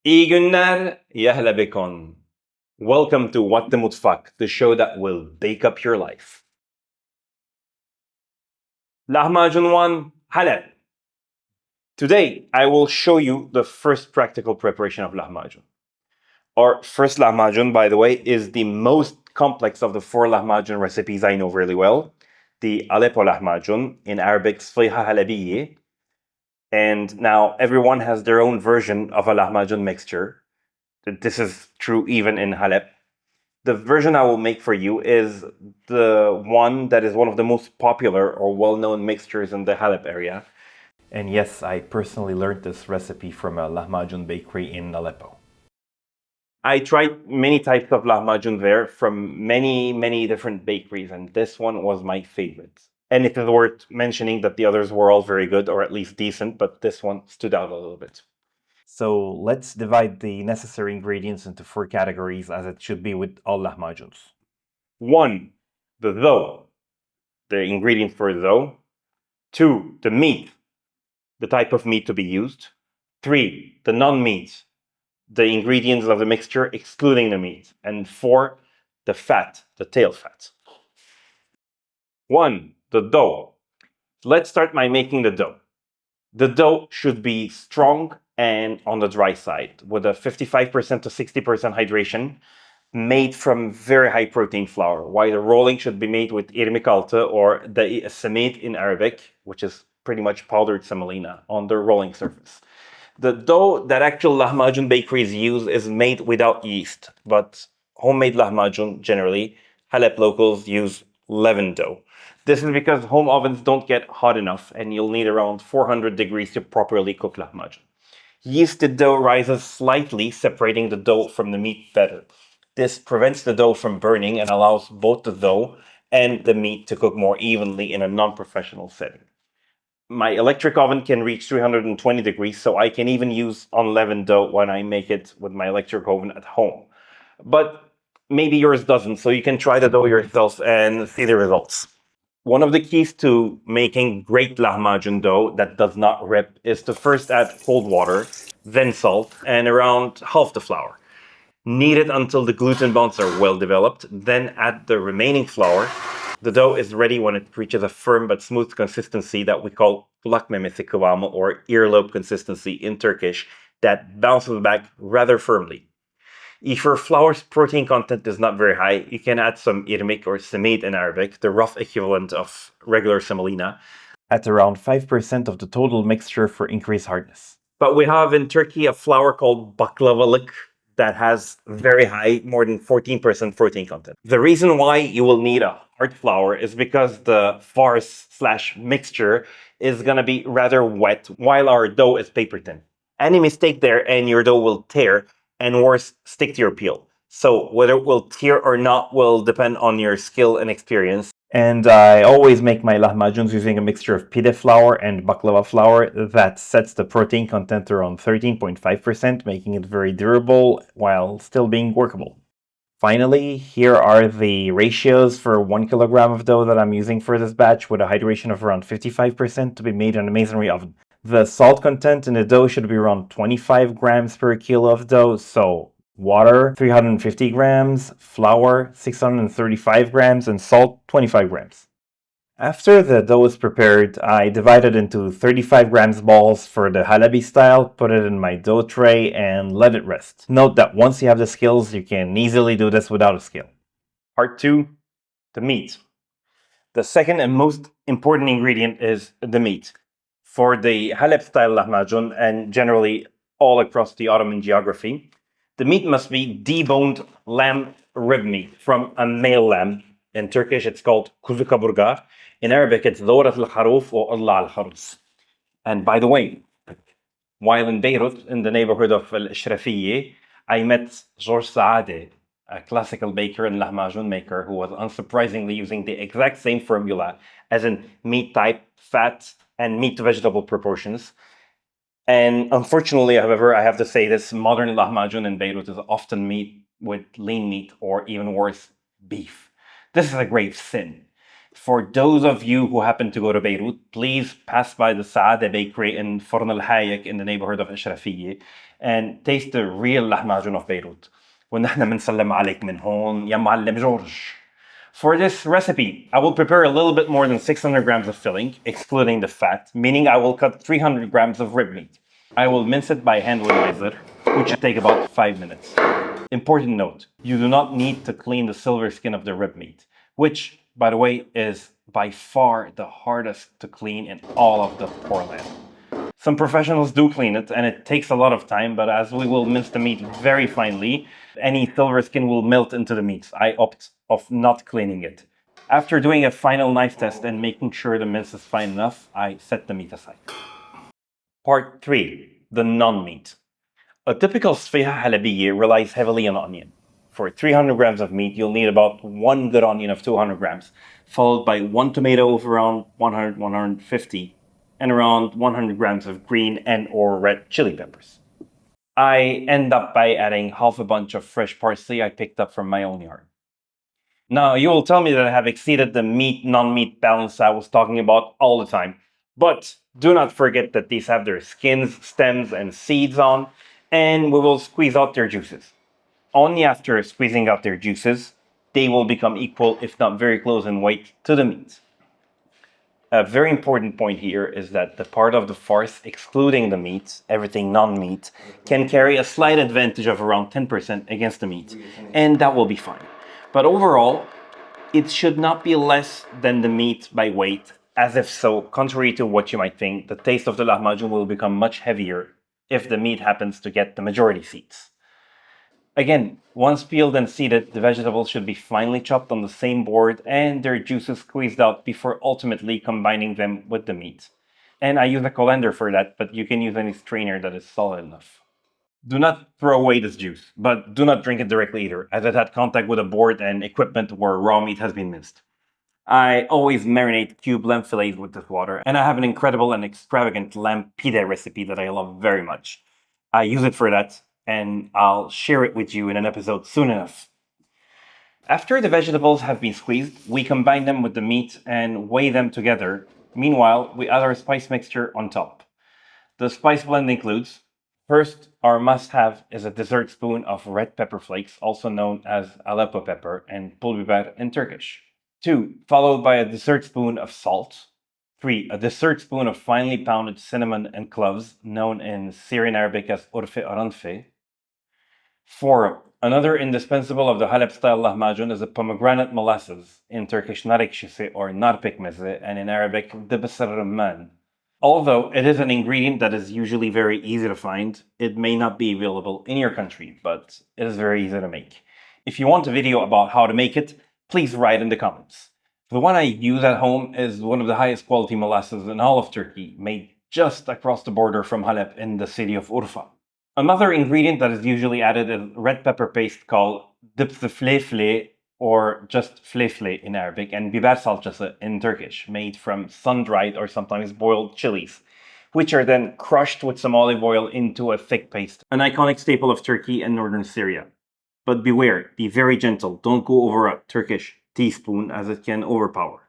İyi günler, يا بكم. Welcome to What the Mutfak, the show that will bake up your life. Lahmacun 1, Halep. Today, I will show you the first practical preparation of lahmacun. Our first lahmacun, by the way, is the most complex of the 4 lahmacun recipes I know really well. The Aleppo lahmacun, in Arabic, صفيحة حلبية. And now everyone has their own version of a lahmacun mixture. This is true even in Halep. The version I will make for you is the one that is one of the most popular or well-known mixtures in the Halep area. And yes, I personally learned this recipe from a lahmacun bakery in Aleppo. I tried many types of lahmacun there from many different bakeries, and this one was my favorite. And it is worth mentioning that the others were all very good, or at least decent, but this one stood out a little bit. So let's divide the necessary ingredients into 4 categories, as it should be with all lahmacuns. 1. The dough, the ingredients for the dough. 2. The meat, the type of meat to be used. 3. The non-meat, the ingredients of the mixture excluding the meat. And 4. The fat, the tail fat. 1. The dough. Let's start by making the dough. The dough should be strong and on the dry side, with a 55% to 60% hydration, made from very high protein flour, while the rolling should be made with irmik altı, or the samit in Arabic, which is pretty much powdered semolina, on the rolling surface. The dough that actual lahmacun bakeries use is made without yeast, but homemade lahmacun generally, Halep locals use leavened dough. This is because home ovens don't get hot enough, and you'll need around 400 degrees to properly cook lahmacun. Yeasted dough rises slightly, separating the dough from the meat better. This prevents the dough from burning and allows both the dough and the meat to cook more evenly in a non-professional setting. My electric oven can reach 320 degrees, so I can even use unleavened dough when I make it with my electric oven at home. But maybe yours doesn't, so you can try the dough yourself and see the results. One of the keys to making great lahmacun dough that does not rip is to first add cold water, then salt, and around half the flour. Knead it until the gluten bonds are well developed, then add the remaining flour. The dough is ready when it reaches a firm but smooth consistency that we call kulak memesi kıvamı, or earlobe consistency in Turkish, that bounces back rather firmly. If your flour's protein content is not very high, you can add some irmik or samit in Arabic, the rough equivalent of regular semolina, at around 5% of the total mixture for increased hardness. But we have in Turkey a flour called baklavalık that has very high, more than 14% protein content. The reason why you will need a hard flour is because the farce/mixture is going to be rather wet while our dough is paper thin. Any mistake there and your dough will tear, and worse, stick to your peel. So whether it will tear or not will depend on your skill and experience. And I always make my lahmacuns using a mixture of pide flour and baklava flour that sets the protein content around 13.5%, making it very durable while still being workable. Finally, here are the ratios for 1 kilogram of dough that I'm using for this batch, with a hydration of around 55% to be made in a masonry oven. The salt content in the dough should be around 25 grams per kilo of dough, so water 350 grams, flour 635 grams, and salt 25 grams. After the dough is prepared, I divide it into 35 grams balls for the Halabi style, put it in my dough tray, and let it rest. Note that once you have the skills, you can easily do this without a scale. Part 2, the meat. The second and most important ingredient is the meat. For the Halep style lahmacun, and generally all across the Ottoman geography, the meat must be deboned lamb rib meat from a male lamb. In Turkish, it's called kuzu kaburga. In Arabic, it's ذورة الخروف or Allah al-Kharus. And by the way, while in Beirut, in the neighborhood of Al-Ashrafiyye, I met George Saade, a classical baker and lahmacun maker who was unsurprisingly using the exact same formula, as in meat type, fat, and meat-to-vegetable proportions. And unfortunately, however, I have to say this, modern lahmacun in Beirut is often meat with lean meat, or even worse, beef. This is a grave sin. For those of you who happen to go to Beirut, please pass by the Saada Bakery in Forn al Hayek in the neighborhood of Ashrafiyeh and taste the real lahmacun of Beirut. ونحن بنسلم عليك من هون يا معلم جورج. For this recipe, I will prepare a little bit more than 600 grams of filling, excluding the fat, meaning I will cut 300 grams of rib meat. I will mince it by hand with my zir, which should take about 5 minutes. Important note, you do not need to clean the silver skin of the rib meat, which, by the way, is by far the hardest to clean in all of the portland. Some professionals do clean it, and it takes a lot of time, but as we will mince the meat very finely, any silver skin will melt into the meat. I opt of not cleaning it. After doing a final knife test and making sure the mince is fine enough, I set the meat aside. Part 3. The non-meat. A typical sfiha halabiyya relies heavily on onion. For 300 grams of meat, you'll need about 1 good onion of 200 grams, followed by 1 tomato of around 100-150, and around 100 grams of green and or red chili peppers. I end up by adding half a bunch of fresh parsley I picked up from my own yard. Now, you will tell me that I have exceeded the meat-non-meat balance I was talking about all the time. But do not forget that these have their skins, stems, and seeds on, and we will squeeze out their juices. Only after squeezing out their juices, they will become equal, if not very close in weight, to the meat. A very important point here is that the part of the farce excluding the meat, everything non-meat, can carry a slight advantage of around 10% against the meat, and that will be fine. But overall, it should not be less than the meat by weight, as if so, contrary to what you might think, the taste of the lahmacun will become much heavier if the meat happens to get the majority seeds. Again, once peeled and seeded, the vegetables should be finely chopped on the same board and their juices squeezed out before ultimately combining them with the meat. And I use a colander for that, but you can use any strainer that is solid enough. Do not throw away this juice, but do not drink it directly either, as it had contact with a board and equipment where raw meat has been minced. I always marinate cube lamb fillets with this water, and I have an incredible and extravagant lamb pide recipe that I love very much. I use it for that, and I'll share it with you in an episode soon enough. After the vegetables have been squeezed, we combine them with the meat and weigh them together. Meanwhile, we add our spice mixture on top. The spice blend includes: first, our must-have is a dessert spoon of red pepper flakes, also known as Aleppo pepper and pul biber in Turkish. 2, followed by a dessert spoon of salt. 3, a dessert spoon of finely pounded cinnamon and cloves, known in Syrian Arabic as urfe aranfe. 4, another indispensable of the Halep style lahmacun is a pomegranate molasses, in Turkish narik shise or nar pekmezi, and in Arabic dibasar rumman. Although it is an ingredient that is usually very easy to find, it may not be available in your country, but it is very easy to make. If you want a video about how to make it, please write in the comments. The one I use at home is one of the highest quality molasses in all of Turkey, made just across the border from Halep in the city of Urfa. Another ingredient that is usually added is red pepper paste called dibs flefle, or just flefle in Arabic, and biber salçası in Turkish, made from sun-dried or sometimes boiled chilies, which are then crushed with some olive oil into a thick paste, an iconic staple of Turkey and northern Syria. But beware, be very gentle, don't go over a Turkish teaspoon as it can overpower.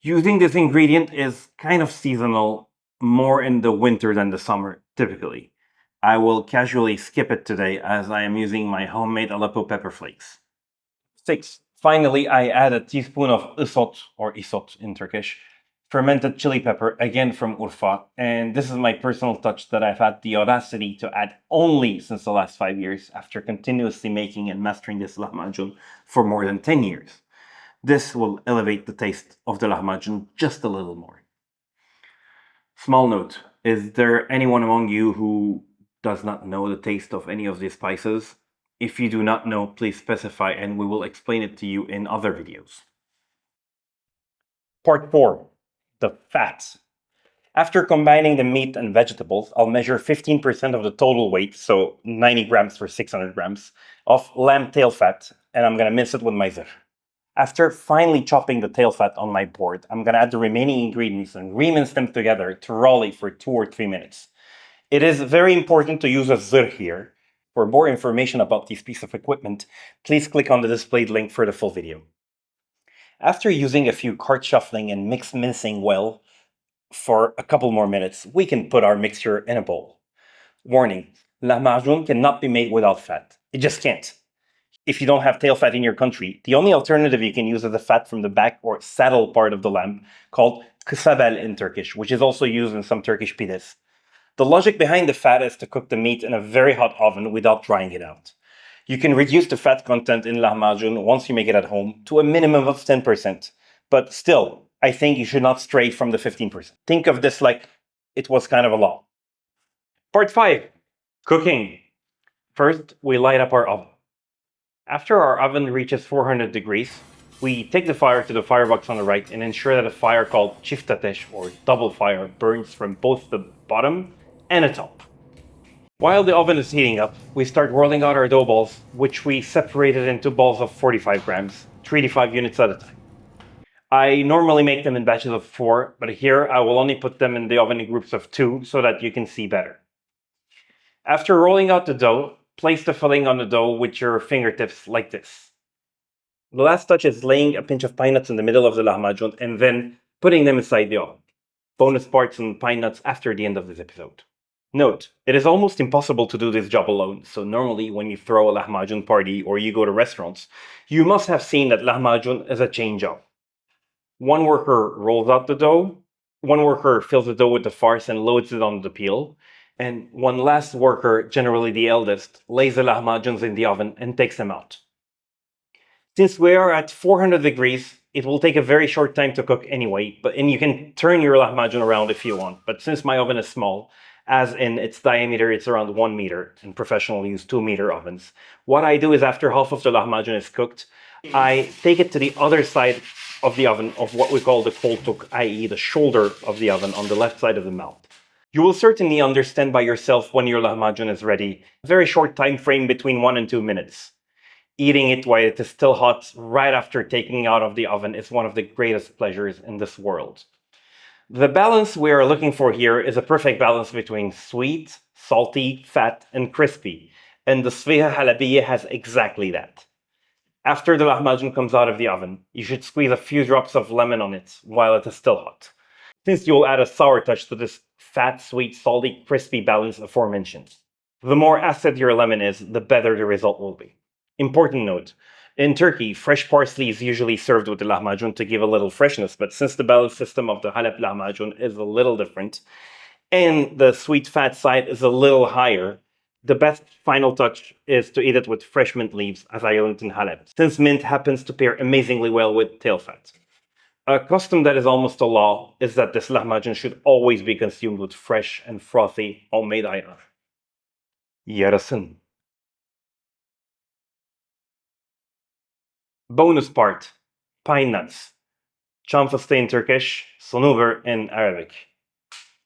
Using this ingredient is kind of seasonal, more in the winter than the summer, typically. I will casually skip it today as I am using my homemade Aleppo pepper flakes. 6. Finally, I add a teaspoon of isot, or isot in Turkish, fermented chili pepper, again from Urfa, and this is my personal touch that I've had the audacity to add only since the last 5 years after continuously making and mastering this lahmacun for more than 10 years. This will elevate the taste of the lahmacun just a little more. Small note, is there anyone among you who does not know the taste of any of these spices? If you do not know, please specify and we will explain it to you in other videos. Part 4. The fat. After combining the meat and vegetables, I'll measure 15% of the total weight, so 90 grams for 600 grams, of lamb tail fat, and I'm going to mince it with my zir. After finely chopping the tail fat on my board, I'm going to add the remaining ingredients and remince them together to roll it for 2 or 3 minutes. It is very important to use a zir here. For more information about this piece of equipment, please click on the displayed link for the full video. After using a few cart shuffling and mix mincing well for a couple more minutes, we can put our mixture in a bowl. Warning, lahmacun cannot be made without fat. It just can't. If you don't have tail fat in your country, the only alternative you can use is the fat from the back or saddle part of the lamb, called kısabel in Turkish, which is also used in some Turkish pides. The logic behind the fat is to cook the meat in a very hot oven without drying it out. You can reduce the fat content in lahmacun once you make it at home to a minimum of 10%. But still, I think you should not stray from the 15%. Think of this like it was kind of a law. Part 5. Cooking. First, we light up our oven. After our oven reaches 400 degrees, we take the fire to the firebox on the right and ensure that a fire called çift ateş, or double fire, burns from both the bottom and the top. While the oven is heating up, we start rolling out our dough balls, which we separated into balls of 45 grams, 3 to 5 units at a time. I normally make them in batches of 4, but here I will only put them in the oven in groups of 2 so that you can see better. After rolling out the dough, place the filling on the dough with your fingertips like this. The last touch is laying a pinch of pine nuts in the middle of the lahmacun and then putting them inside the oven. Bonus parts on pine nuts after the end of this episode. Note, it is almost impossible to do this job alone, so normally when you throw a lahmacun party or you go to restaurants, you must have seen that lahmacun is a chain job. One worker rolls out the dough, one worker fills the dough with the farce and loads it on the peel, and one last worker, generally the eldest, lays the lahmacuns in the oven and takes them out. Since we are at 400 degrees, it will take a very short time to cook anyway, and you can turn your lahmacun around if you want, but since my oven is small, as in its diameter it's around 1 meter, and professionals use 2-meter ovens, what I do is after half of the lahmacun is cooked, I take it to the other side of the oven of what we call the koltuk, i.e. the shoulder of the oven on the left side of the mouth. You will certainly understand by yourself when your lahmacun is ready, a very short time frame between 1 and 2 minutes. Eating it while it is still hot right after taking it out of the oven is one of the greatest pleasures in this world. The balance we are looking for here is a perfect balance between sweet, salty, fat, and crispy, and the Sfiha Halabiya has exactly that. After the lahmacun comes out of the oven, you should squeeze a few drops of lemon on it while it is still hot, since you will add a sour touch to this fat, sweet, salty, crispy balance aforementioned. The more acid your lemon is, the better the result will be. Important note, in Turkey, fresh parsley is usually served with the lahmacun to give a little freshness, but since the balance system of the Halep lahmacun is a little different, and the sweet fat side is a little higher, the best final touch is to eat it with fresh mint leaves, as I learned in Halep, since mint happens to pair amazingly well with tail fat. A custom that is almost a law is that this lahmacun should always be consumed with fresh and frothy homemade ayran. Yarasın. Bonus part, pine nuts. Çamfıstık in Turkish, sonuber in Arabic.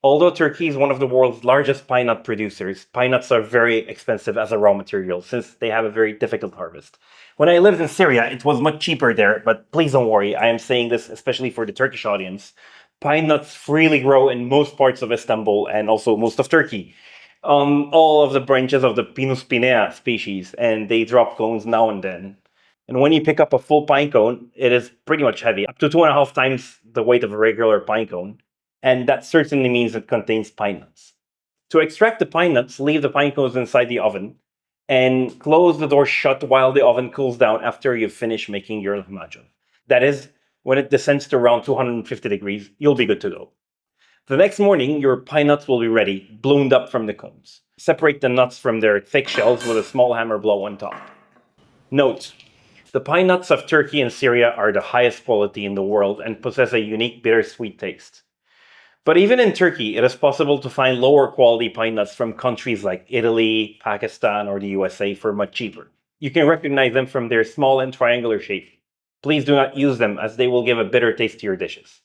Although Turkey is one of the world's largest pine nut producers, pine nuts are very expensive as a raw material since they have a very difficult harvest. When I lived in Syria, it was much cheaper there, but please don't worry, I am saying this especially for the Turkish audience. Pine nuts freely grow in most parts of Istanbul and also most of Turkey. All of the branches of the Pinus pinea species, and they drop cones now and then. And when you pick up a full pine cone, it is pretty much heavy, up to 2.5 times the weight of a regular pine cone. And that certainly means it contains pine nuts. To extract the pine nuts, leave the pine cones inside the oven and close the door shut while the oven cools down after you've finished making your lahmacun. That is, when it descends to around 250 degrees, you'll be good to go. The next morning, your pine nuts will be ready, bloomed up from the cones. Separate the nuts from their thick shells with a small hammer blow on top. Note, the pine nuts of Turkey and Syria are the highest quality in the world and possess a unique bittersweet taste. But even in Turkey, it is possible to find lower quality pine nuts from countries like Italy, Pakistan, or the USA for much cheaper. You can recognize them from their small and triangular shape. Please do not use them as they will give a bitter taste to your dishes.